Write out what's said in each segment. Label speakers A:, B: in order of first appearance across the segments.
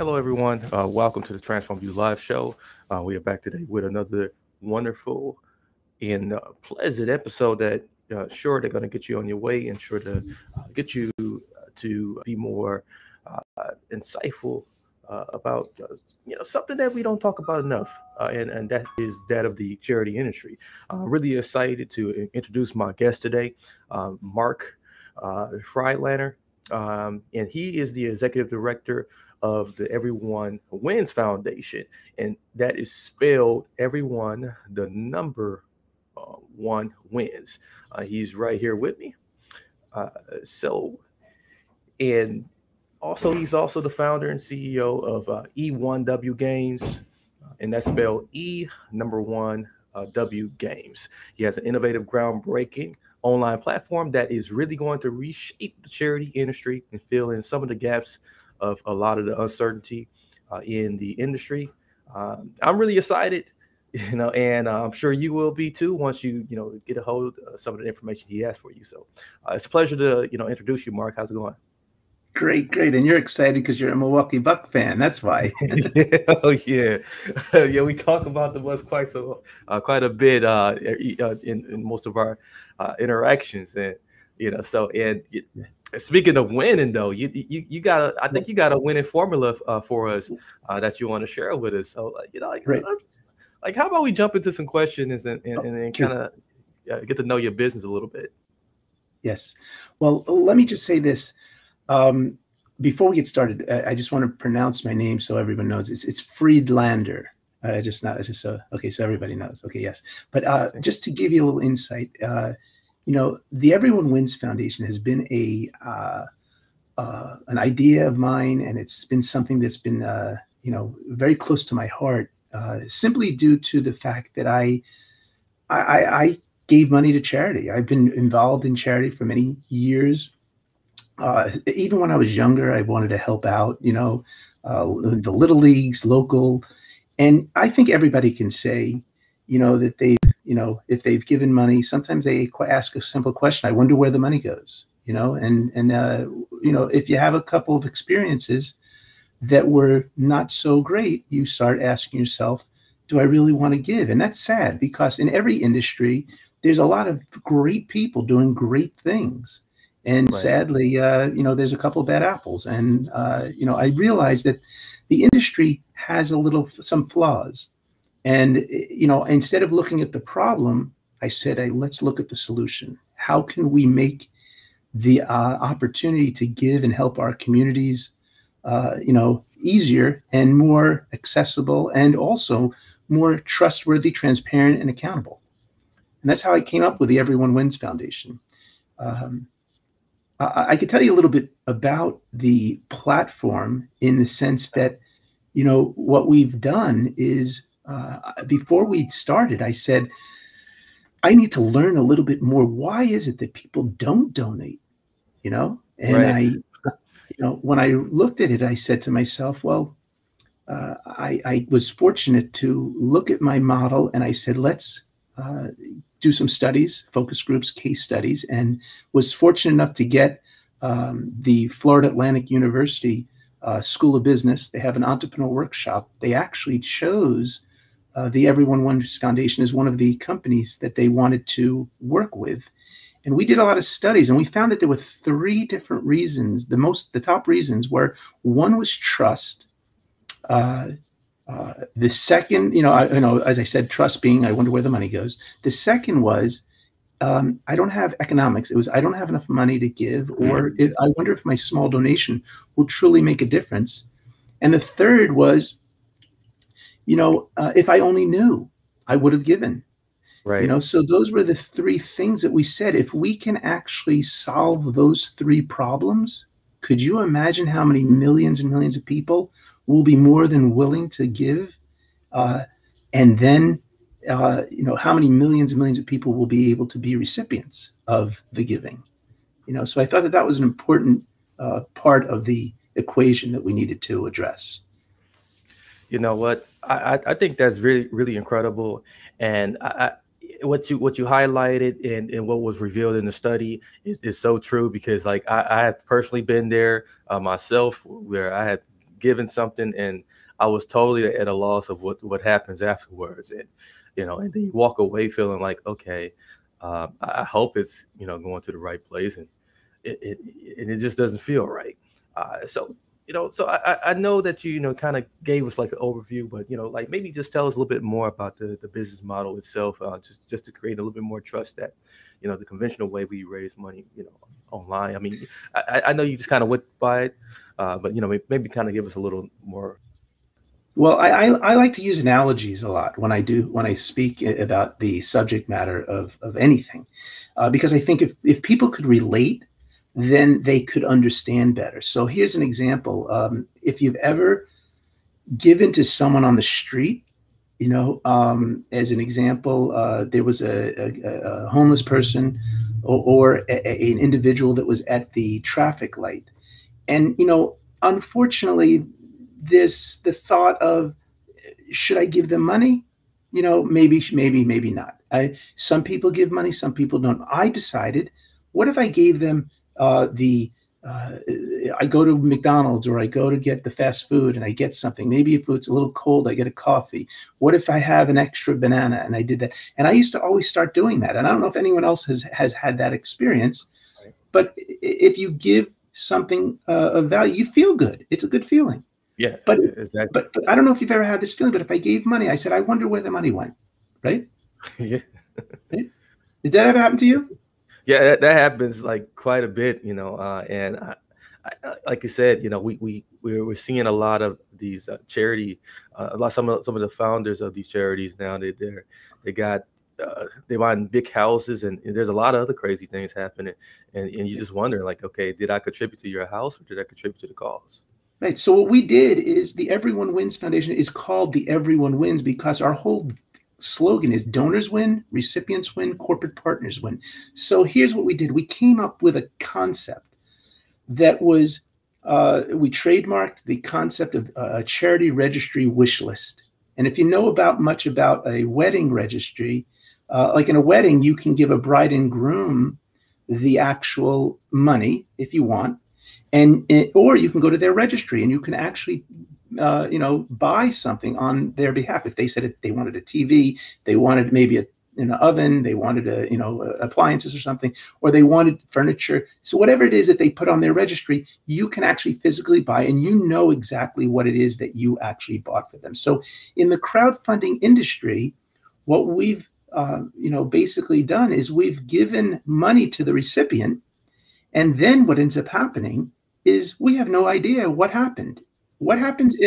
A: Hello, everyone. Welcome to the Transform You Live show. We are back today with another wonderful and pleasant episode that sure they're going to get you on your way and sure to get you to be more insightful about something that we don't talk about enough, and that is that of the charity industry. Really excited to introduce my guest today, Mark Freilander, and he is the executive director of the Everyone Wins Foundation, and that is spelled Everyone, the number one wins. He's right here with me. Uh, so, and also he's also the founder and CEO of E1W Games, and that's spelled E number one W Games. He has an innovative, groundbreaking online platform that is really going to reshape the charity industry and fill in some of the gaps of a lot of the uncertainty in the industry. I'm really excited, and I'm sure you will be too once you get a hold of some of the information he has for you. So it's a pleasure to introduce you, Mark. How's it going?
B: Great, great. And you're excited because you're a Milwaukee Buck fan. That's why.
A: Yeah, oh yeah, yeah. We talk about the Bucks quite a bit in most of our interactions, and so speaking of winning, though, you got I think you got a winning formula for us that you want to share with us. So
B: Right.
A: like how about we jump into some questions and
B: Sure.
A: kind of get to know your business a little bit.
B: Yes. Well, let me just say this. Um, Before we get started, I just want to pronounce my name so everyone knows. It's Friedlander. Just not just so okay, so everybody knows. Okay, yes. But just to give you a little insight, the Everyone Wins Foundation has been an idea of mine, and it's been something that's been very close to my heart, simply due to the fact that I gave money to charity. I've been involved in charity for many years. Even when I was younger, I wanted to help out, the little leagues, local. And I think everybody can say, that if they've given money, sometimes they ask a simple question. I wonder where the money goes, and if you have a couple of experiences that were not so great, you start asking yourself, do I really want to give? And that's sad because in every industry, there's a lot of great people doing great things. And
A: Right.
B: sadly, there's a couple of bad apples. And, I realize that the industry has some flaws. And, instead of looking at the problem, I said, hey, let's look at the solution. How can we make the opportunity to give and help our communities, easier and more accessible and also more trustworthy, transparent, and accountable? And that's how I came up with the Everyone Wins Foundation. Um, I could tell you a little bit about the platform in the sense that, what we've done is before we started, I said, I need to learn a little bit more. Why is it that people don't donate? And
A: Right.
B: when I looked at it, I said to myself, well, I was fortunate to look at my model and I said, let's uh, do some studies, focus groups, case studies, and was fortunate enough to get the Florida Atlantic University School of Business. They have an entrepreneur workshop. They actually chose the Everyone Wonders Foundation as one of the companies that they wanted to work with. And we did a lot of studies, and we found that there were three different reasons. The top reasons were one was trust. Uh, the second, as I said, trust being, I wonder where the money goes. The second was, I don't have economics. It was, I don't have enough money to give, or I wonder if my small donation will truly make a difference. And the third was, if I only knew, I would have given.
A: Right.
B: So those were the three things that we said. If we can actually solve those three problems, could you imagine how many millions and millions of people will be more than willing to give? Uh, and then, how many millions and millions of people will be able to be recipients of the giving? So I thought that that was an important part of the equation that we needed to address.
A: You know what? I think that's really incredible, and what you highlighted and what was revealed in the study is so true because like I have personally been there myself where I had given something, and I was totally at a loss of what happens afterwards, and and then you walk away feeling like, okay, I hope it's going to the right place, and it it just doesn't feel right. So so I know that you kind of gave us like an overview, but like maybe just tell us a little bit more about the business model itself, just to create a little bit more trust that the conventional way we raise money online. I mean, I know you just kind of went by it, but maybe kind of give us a little more.
B: Well, I like to use analogies a lot when I speak about the subject matter of anything, because I think if people could relate, then they could understand better. So here's an example. If you've ever given to someone on the street, as an example, there was a homeless person or an individual that was at the traffic light, and unfortunately, the thought of, should I give them money? Maybe not. Some people give money, some people don't. I decided, what if I gave them the uh, I go to McDonald's or I go to get the fast food and I get something. Maybe if it's a little cold, I get a coffee. What if I have an extra banana? And I did that. And I used to always start doing that. And I don't know if anyone else has had that experience,
A: Right.
B: but if you give something of value, you feel good. It's a good feeling.
A: Yeah,
B: But
A: exactly.
B: but I don't know if you've ever had this feeling, but if I gave money, I said, I wonder where the money went, right?
A: Yeah.
B: Right? Did that ever happen to you?
A: Yeah, that happens like quite a bit, and like you said, we're seeing a lot of these charity, some of the founders of these charities now, they got they buying big houses, and there's a lot of other crazy things happening, and you just wonder like, okay, did I contribute to your house or did I contribute to the cause?
B: Right. So what we did is the Everyone Wins Foundation is called the Everyone Wins because our whole slogan is donors win, recipients win, corporate partners win. So here's what we did. We came up with a concept that was, we trademarked the concept of a charity registry wish list. And if you know much about a wedding registry, like in a wedding, you can give a bride and groom the actual money if you want, or you can go to their registry and you can actually buy something on their behalf. If they said they wanted a TV, they wanted maybe an oven, they wanted appliances or something, or they wanted furniture. So whatever it is that they put on their registry, you can actually physically buy, and you know exactly what it is that you actually bought for them. So in the crowdfunding industry, what we've basically done is we've given money to the recipient, and then what ends up happening is we have no idea what happened. What happens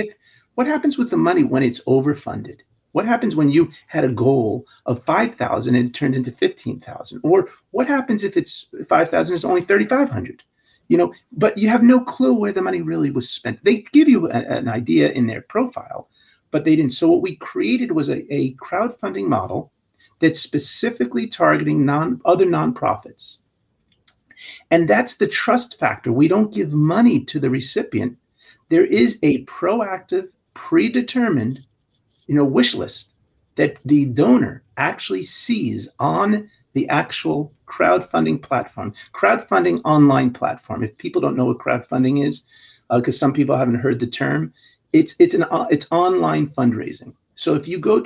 B: what happens with the money when it's overfunded? What happens when you had a goal of 5,000 and it turned into 15,000? Or what happens if it's 5,000 is only 3,500? But you have no clue where the money really was spent. They give you an idea in their profile, but they didn't. So what we created was a crowdfunding model that's specifically targeting other nonprofits. And that's the trust factor. We don't give money to the recipient. There is a proactive, predetermined, wish list that the donor actually sees on the actual crowdfunding platform, crowdfunding online platform. If people don't know what crowdfunding is, because some people haven't heard the term, it's online fundraising. So if you were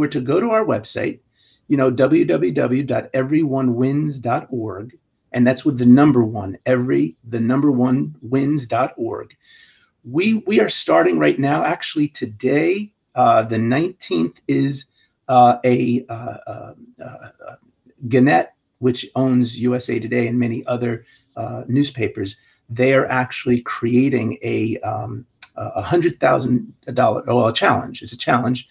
B: to go to our website, www.everyonewins.org, and that's with the number one, the number one wins.org. We are starting right now. Actually, today, the 19th, is Gannett, which owns USA Today and many other newspapers. They are actually creating a $100,000 challenge. It's a challenge.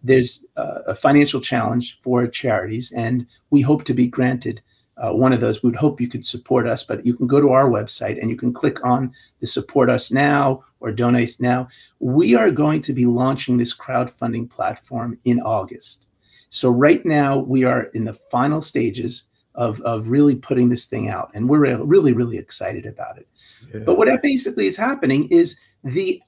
B: There's a financial challenge for charities, and we hope to be granted one of those. We would hope you could support us, but you can go to our website and you can click on the support us now or donate now. We are going to be launching this crowdfunding platform in August. So right now we are in the final stages of really putting this thing out, and we're really, really excited about it.
A: Yeah.
B: But what basically is happening is the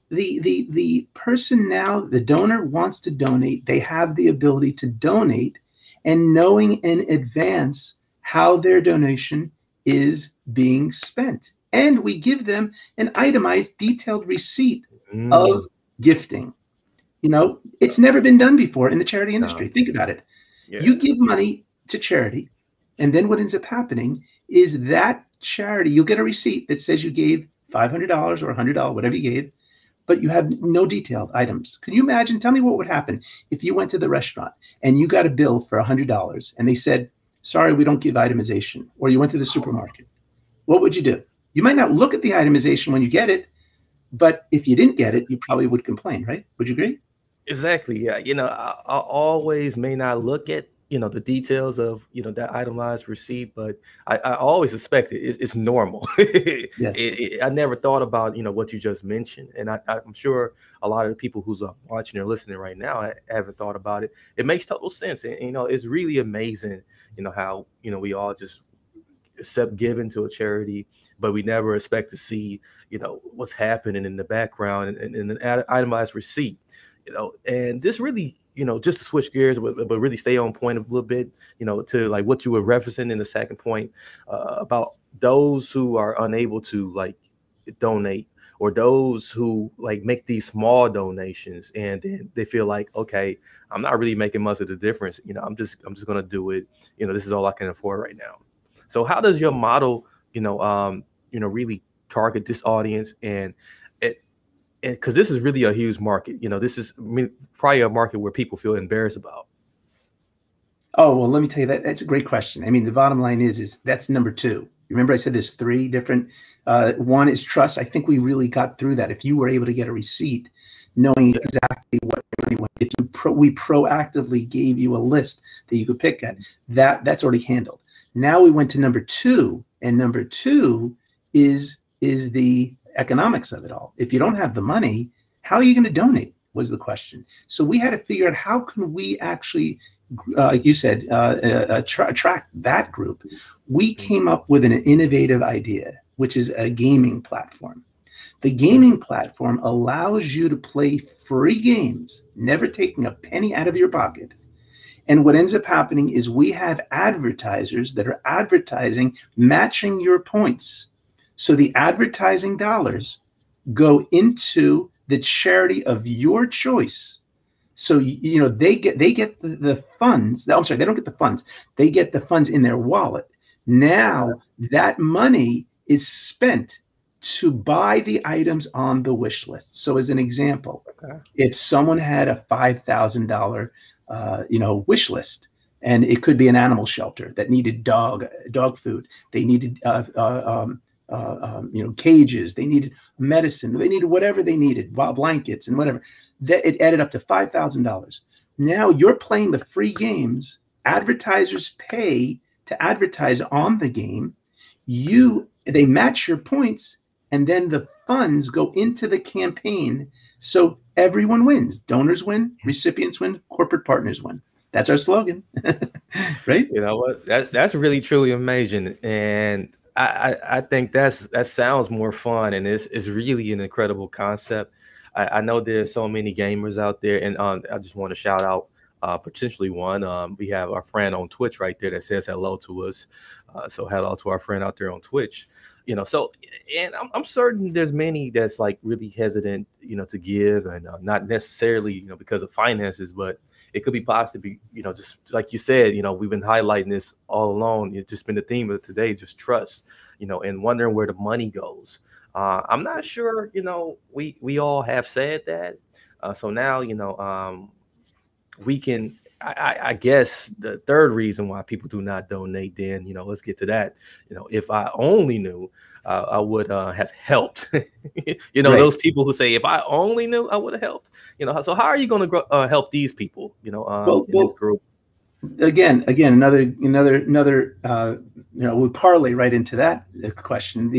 B: person now, the donor wants to donate. They have the ability to donate, and knowing in advance how their donation is being spent. And we give them an itemized, detailed receipt of
A: Mm,
B: gifting. You know, it's never been done before in the charity
A: no.
B: industry. Think about it. You
A: Yeah.
B: give money to charity, and then what ends up happening is that charity, you'll get a receipt that says you gave $500 or $100, whatever you gave, but you have no detailed items. Can you imagine? Tell me what would happen if you went to the restaurant and you got a bill for $100 and they said, sorry, we don't give itemization, or you went to the supermarket. What would you do? You might not look at the itemization when you get it, but if you didn't get it, you probably would complain, right? Would you agree?
A: Exactly. Yeah. I always may not look at, the details of, that itemized receipt, but I always suspect it. It's normal.
B: Yes.
A: I never thought about, what you just mentioned. And I'm sure a lot of the people who's watching or listening right now haven't thought about it. It makes total sense. And, it's really amazing, how, we all just accept giving to a charity, but we never expect to see, what's happening in the background and an itemized receipt, and this really, just to switch gears, but really stay on point a little bit, to like what you were referencing in the second point, about those who are unable to like donate, or those who like make these small donations and then they feel like, okay, I'm not really making much of the difference, I'm just gonna do it, this is all I can afford right now. So how does your model, really target this audience, and because this is really a huge market, this is, I mean, probably a market where people feel embarrassed about.
B: Oh, well, let me tell you that that's a great question. I mean, the bottom line is that's number two. Remember, I said there's three different. One is trust. I think we really got through that. If you were able to get a receipt, knowing
A: Yeah.
B: exactly what money went, if we proactively gave you a list that you could pick at, that's already handled. Now we went to number two, and number two is the economics of it all. If you don't have the money, how are you going to donate? Was the question. So we had to figure out how can we actually like you said, attract that group. We came up with an innovative idea, which is a gaming platform. The gaming platform allows you to play free games, never taking a penny out of your pocket. And what ends up happening is we have advertisers that are advertising, matching your points. So the advertising dollars go into the charity of your choice. So they get the funds. I'm sorry, they don't get the funds. They get the funds in their wallet. Now that money is spent to buy the items on the wish list. So as an example,
A: Okay.
B: if someone had a $5,000 wish list, and it could be an animal shelter that needed dog food, they needed cages, they needed medicine, they needed whatever they needed, blankets and whatever. That it added up to $5,000. Now you're playing the free games. Advertisers pay to advertise on the game. They match your points, and then the funds go into the campaign. So everyone wins. Donors win, recipients win, corporate partners win. That's our slogan, right?
A: You know what? That's really truly amazing, and I think that sounds more fun, and it's really an incredible concept. I know there's so many gamers out there, and I just want to shout out potentially one. We have our friend on Twitch right there that says hello to us. So hello to our friend out there on Twitch. So, and I'm certain there's many that's like really hesitant, to give, and not necessarily, because of finances, but it could be possibly, just like you said, we've been highlighting this all along. It's just been the theme of today, just trust, and wondering where the money goes. I'm not sure, we all have said that. So now, we can, I guess the third reason why people do not donate, then, let's get to that. If I only knew, I would have helped.
B: Right.
A: Those people who say, if I only knew, I would have helped. So how are you going to help these people, in this
B: Well,
A: group?
B: again, another. We parlay right into that question.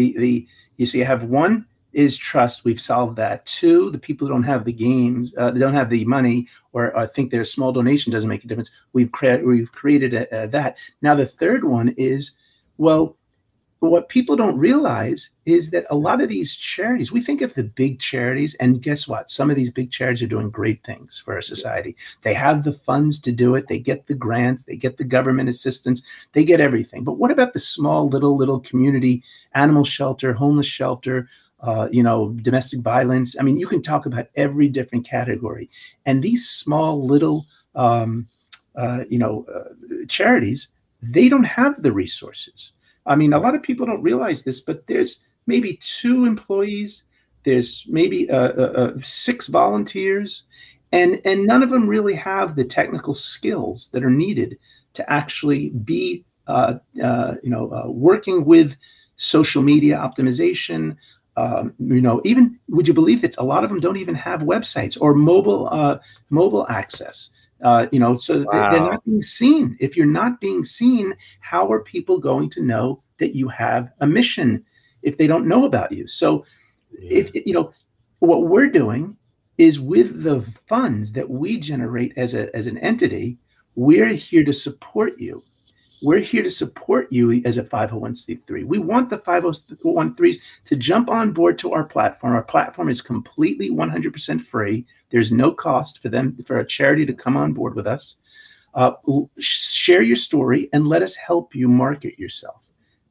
B: You see, you have one is trust. We've solved that. Two, the people who don't have the games, they don't have the money, or think their small donation doesn't make a difference. We've created that. Now the third one is, well, what people don't realize is that a lot of these charities, we think of the big charities, and guess what? Some of these big charities are doing great things for our society. They have the funds to do it. They get the grants, they get the government assistance, they get everything. But what about the small little community animal shelter, homeless shelter, domestic violence. I mean, you can talk about every different category. And these small little, um, charities, they don't have the resources. I mean, a lot of people don't realize this, but there's maybe 2 employees, there's maybe 6 volunteers, and none of them really have the technical skills that are needed to actually be working with social media optimization. Even would you believe that a lot of them don't even have websites or mobile access? So they're
A: Wow.
B: not being seen. If you're not being seen, how are people going to know that you have a mission if they don't know about you? So
A: Yeah.
B: if what we're doing is, with the funds that we generate as an entity, we're here to support you. We're here to support you as a 501c3. We want the 501(c)(3)s to jump on board to our platform. Our platform is completely 100% free. There's no cost for them, for a charity to come on board with us. uh, Share your story and let us help you market yourself.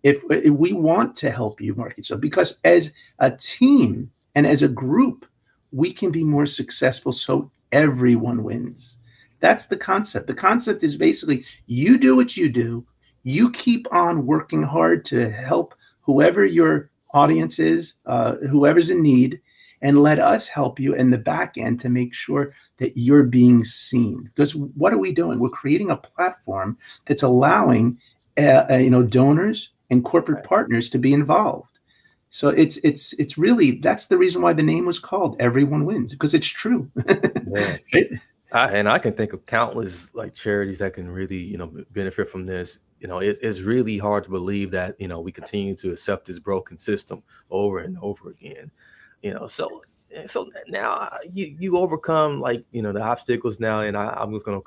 B: If we want to help you market yourself, because as a team and as a group, we can be more successful, so everyone wins. That's the concept. The concept is basically, you do what you do, you keep on working hard to help whoever your audience is, whoever's in need, and let us help you in the back end to make sure that you're being seen. Because what are we doing? We're creating a platform that's allowing donors and corporate
A: Right.
B: partners to be involved. So it's really, that's the reason why the name was called Everyone Wins, because it's true.
A: Yeah.
B: Right?
A: And I can think of countless like charities that can really, benefit from this. It's really hard to believe that, we continue to accept this broken system over and over again. So now you overcome, like, the obstacles now, and I'm just gonna,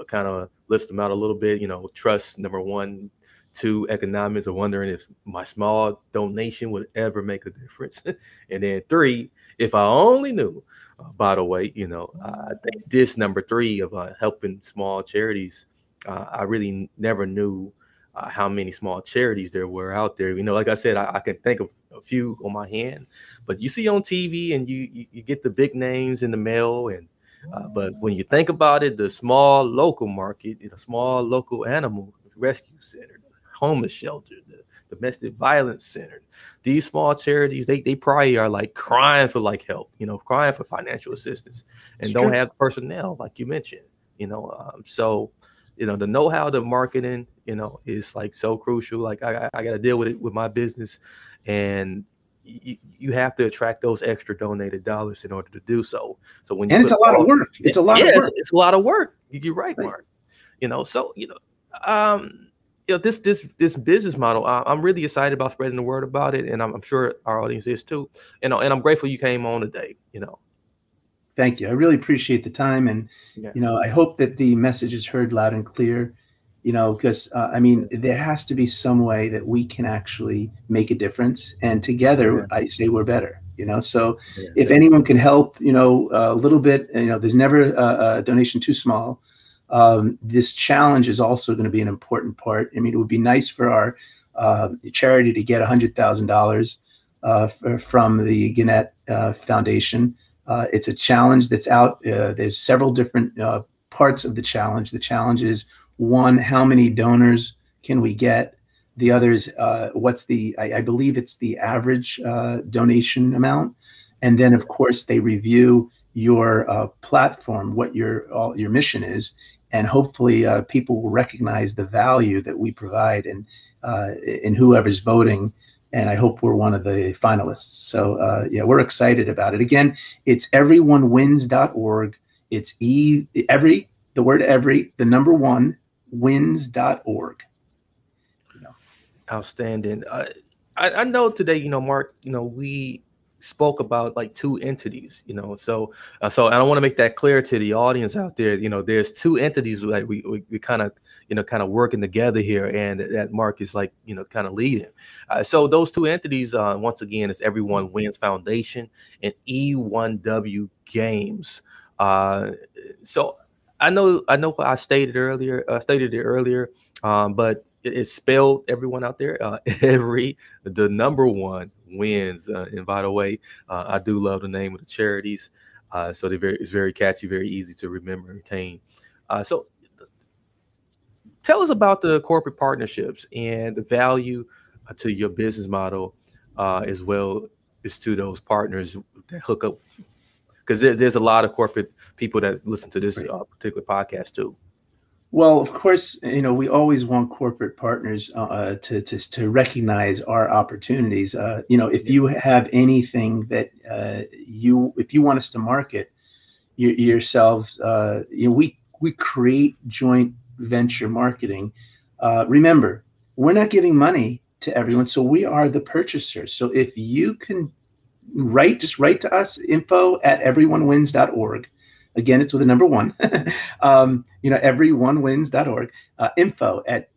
A: kind of list them out a little bit. Trust, number one. Two, economics, of wondering if my small donation would ever make a difference. And then three, if I only knew. By the way, I think this number three of helping small charities, I really never knew how many small charities there were out there. Like I said, I can think of a few on my hand, but you see on TV and you get the big names in the mail, and but when you think about it, the small local market, small local animal rescue center, the homeless shelter, the domestic violence center, these small charities, they probably are like crying for like help, crying for financial assistance,
B: It's
A: and don't
B: true.
A: have personnel like you mentioned. So the know-how, the marketing, is like so crucial. Like I got to deal with it with my business, and you have to attract those extra donated dollars in order to do so. So when you
B: And it's
A: put
B: a lot of
A: all,
B: work.
A: yeah,
B: It's a lot
A: yeah,
B: of
A: it's,
B: work.
A: it's a lot of work. You're right,
B: Right.
A: Mark. So um this business model, I'm really excited about spreading the word about it, and I'm sure our audience is too. And I'm grateful you came on today.
B: Thank you. I really appreciate the time, and
A: Yeah,
B: I hope that the message is heard loud and clear. Because I mean, there has to be some way that we can actually make a difference, and together,
A: yeah,
B: I say we're better. So
A: yeah,
B: if
A: definitely.
B: anyone can help, a little bit, there's never a donation too small. This challenge is also going to be an important part. I mean, it would be nice for our charity to get $100,000 from the Gannett Foundation. It's a challenge that's out. There's several different parts of the challenge. The challenge is, one, how many donors can we get? The other is, what's I believe it's the average donation amount. And then, of course, they review your platform, what your mission is, and hopefully people will recognize the value that we provide, and in whoever's voting. And I hope we're one of the finalists. So yeah, we're excited about it. Again, it's everyoneWins.org. It's the word every, the number one, wins.org. You know.
A: Outstanding. I know today, Mark, we spoke about like two entities, so I don't want to make that clear to the audience out there. There's two entities, like we kind of, kind of working together here, and that Mark is like, kind of leading. So those two entities, once again, is Everyone Wins Foundation and E1W Games. Uh, so I know I stated it earlier, but it's spelled, everyone out there, the number one wins. And by the way, I do love the name of the charities. So it's very catchy, very easy to remember and retain. So tell us about the corporate partnerships and the value to your business model, as well as to those partners that hook up with you. Because there's a lot of corporate people that listen to this
B: Right.
A: particular podcast too.
B: Well, of course, we always want corporate partners to recognize our opportunities. If
A: Yeah.
B: you have anything that if you want us to market yourselves, we create joint venture marketing. Remember, we're not giving money to everyone, so we are the purchasers. So if you can just write to us, info@everyonewins.org. Again, it's with a number one. Everyonewins.org. Info at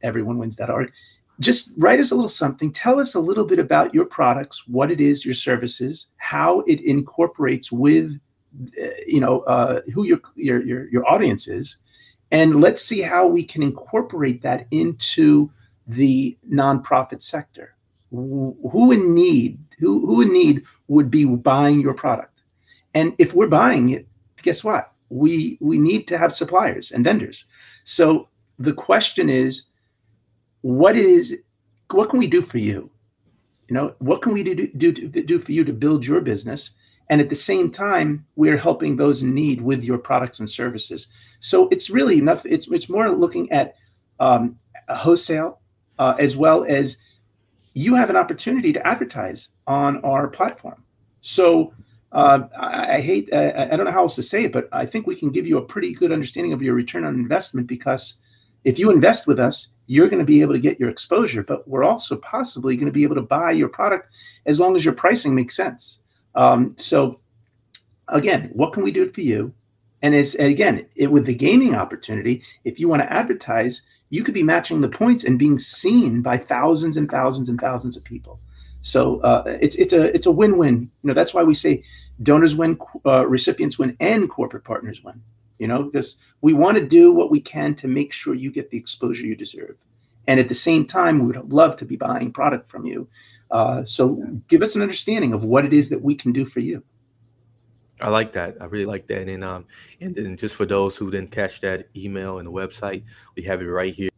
B: everyonewins.org. Just write us a little something. Tell us a little bit about your products, what it is, your services, how it incorporates with, who your audience is, and let's see how we can incorporate that into the nonprofit sector. Who in need would be buying your product? And if we're buying it, guess what? We need to have suppliers and vendors. So the question is, what can we do for you? What can we do for you to build your business? And at the same time, we're helping those in need with your products and services. So it's really enough. It's more looking at a wholesale, as well as you have an opportunity to advertise on our platform. So I hate, I don't know how else to say it, but I think we can give you a pretty good understanding of your return on investment, because if you invest with us, you're going to be able to get your exposure, but we're also possibly going to be able to buy your product as long as your pricing makes sense. So again, what can we do for you? And with the gaming opportunity, if you want to advertise, you could be matching the points and being seen by thousands and thousands and thousands of people. So it's a win-win. That's why we say donors win, recipients win, and corporate partners win. Because we want to do what we can to make sure you get the exposure you deserve, and at the same time, we would love to be buying product from you. So give us an understanding of what it is that we can do for you.
A: I like that. I really like that. And then just for those who didn't catch that email and the website, we have it right here,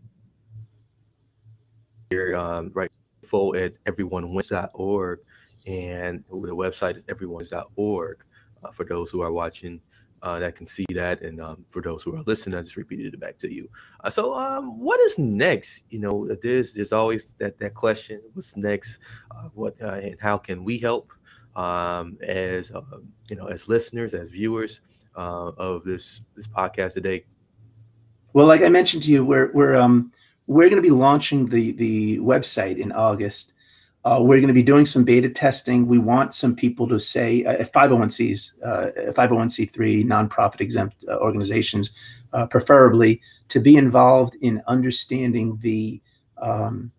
A: right, info at everyonewins.org, and the website is everyonewins.org. For those who are watching, that can see that, and for those who are listening, I just repeated it back to you. What is next? There's always that question: what's next? What and how can we help? As as listeners, as viewers of this podcast today.
B: Well, like I mentioned to you, we're going to be launching the website in August. We're going to be doing some beta testing. We want some people to say 501c3 nonprofit exempt organizations, preferably, to be involved in understanding um,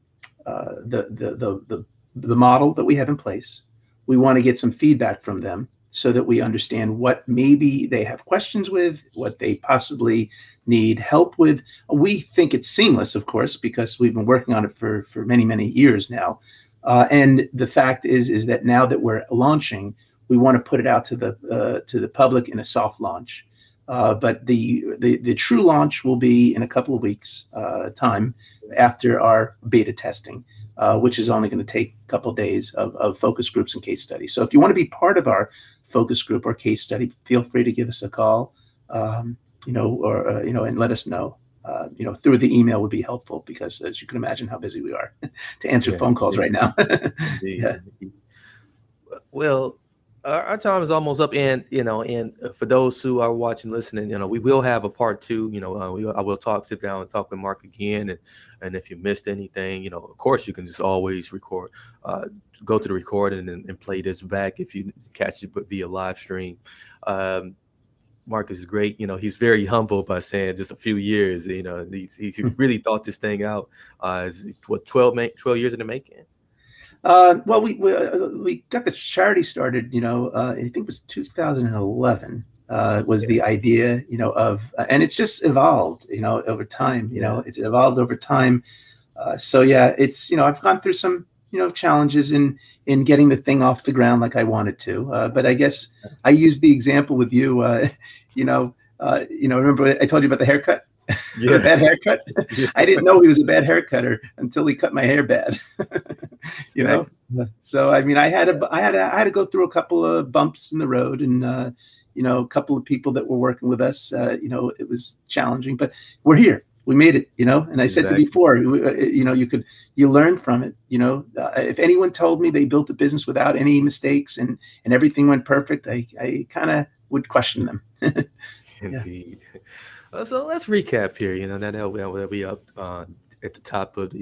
B: the model that we have in place. We want to get some feedback from them so that we understand what maybe they have questions with, what they possibly need help with. We think it's seamless, of course, because we've been working on it for many, many years now. And the fact is that now that we're launching, we want to put it out to the public in a soft launch. But the true launch will be in a couple of weeks time after our beta testing, which is only going to take a couple of days of focus groups and case studies. So if you want to be part of our focus group or case study, feel free to give us a call, and let us know. Through the email would be helpful, because as you can imagine how busy we are to answer
A: Yeah,
B: phone calls right now.
A: indeed,
B: Yeah.
A: indeed. Well, our time is almost up, and for those who are watching, listening, we will have a part two. I will sit down and talk with Mark again, and if you missed anything, of course, you can just always record, go to the recording and play this back if you catch it, but via live stream. Um, Marcus is great. He's very humble by saying just a few years. He really thought this thing out. What, 12 years in the making?
B: Well, we got the charity started. I think it was 2011. Was
A: Yeah,
B: the idea, and it's just evolved, over time.
A: yeah,
B: It's evolved over time. So yeah, I've gone through some challenges in getting the thing off the ground like I wanted to. But I guess I used the example with you. Remember I told you about the haircut, the bad haircut.
A: Yeah.
B: I didn't know he was a bad haircutter until he cut my hair bad. So I mean, I had to go through a couple of bumps in the road, and a couple of people that were working with us. It was challenging, but we're here. We made it, and I said to before, you learn from it. If anyone told me they built a business without any mistakes and everything went perfect, I kind of would question them.
A: Indeed. So let's recap here. That we up at the top of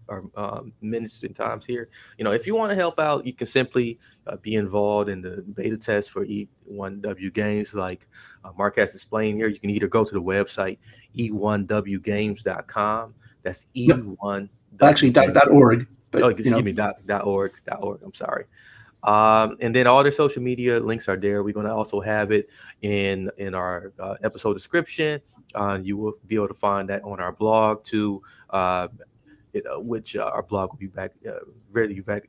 A: our minutes and times here. If you want to help out, you can simply be involved in the beta test for E1W games, like Mark has explained here. You can either go to the website e1wgames.com. That's E1.
B: Actually, .org. But,
A: excuse me, .org. I'm sorry. And then all their social media links are there. We're going to also have it in our episode description. You will be able to find that on our blog too, which our blog will be back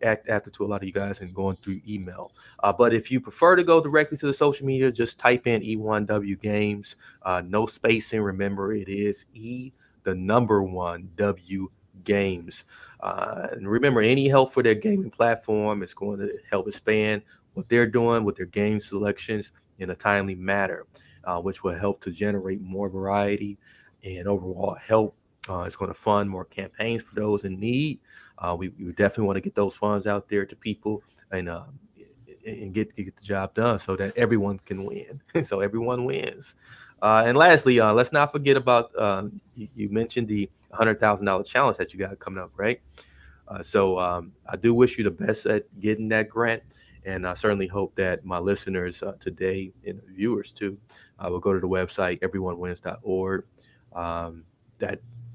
A: after to a lot of you guys and going through email. But if you prefer to go directly to the social media, just type in E1W Games, no spacing. Remember, it is E1W Games. And remember, any help for their gaming platform is going to help expand what they're doing with their game selections in a timely manner, which will help to generate more variety and overall help. It's going to fund more campaigns for those in need. We definitely want to get those funds out there to people and get the job done so that everyone can win. So everyone wins. And lastly, let's not forget about you mentioned the $100,000 challenge that you got coming up, right? So I do wish you the best at getting that grant, and I certainly hope that my listeners today and viewers too will go to the website everyonewins.org.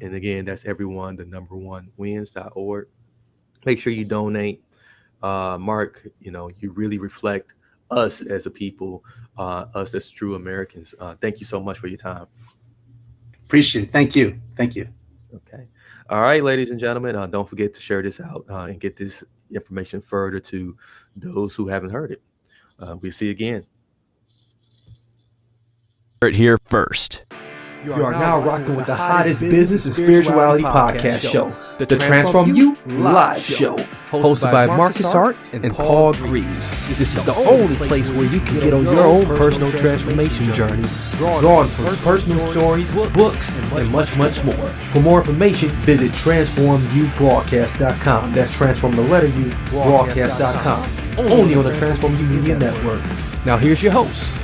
A: And again, that's everyone, the number one wins.org. Make sure you donate. Mark, you really reflect us as a people, us as true Americans. Thank you so much for your time.
B: Appreciate it. Thank you.
A: Okay. All right, ladies and gentlemen, don't forget to share this out and get this information further to those who haven't heard it. We'll see you again.
C: Here first.
D: You are now rocking with the hottest business and spirituality podcast show, the Transform You Live Show, hosted by Marcus Hart and Paul Greaves. This is the only place where you can get on your own personal transformation journey, drawn from personal stories, books, and much, much more. For more information, visit transformubroadcast.com. That's transform the letter U broadcast.com. Only on the Transform You Media Network. Now here's your host,